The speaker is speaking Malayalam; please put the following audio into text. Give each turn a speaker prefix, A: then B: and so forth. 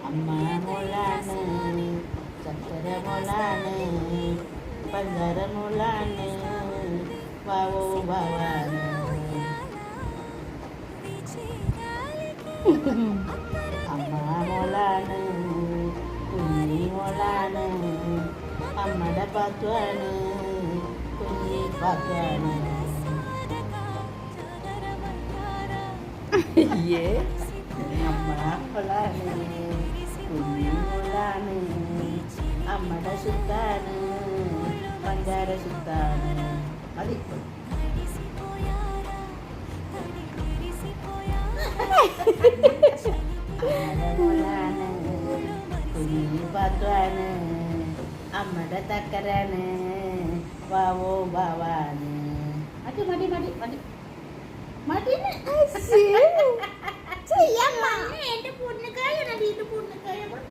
A: അമ്മ മോളാണ്, ചക്കര മോളാണ്, പഞ്ചാര മോളാണ്, വാവോ വാവാണ്. അമ്മ മോളാണ്, കുഞ്ഞി മോളാണ്, അമ്മയുടെ പാത്തുവാണ്, കുഞ്ഞി പാത്തുവാണ്. അമ്മ മോളാണ്, കുഞ്ഞി മോളാണ്, അമ്മയുടെ സുത്താണ്, പഞ്ചാര സുത്താണ്. മതി. മോളാണ്, കുഞ്ഞി പാത്തുവാണ്, അമ്മയുടെ തക്കരാണ്, വാവോ ബാവാണ്. മതി മതി മതി മതി മതി.
B: ചെയ്യാമ്മ എന്റെ പൊണ്ണുകാലാണ്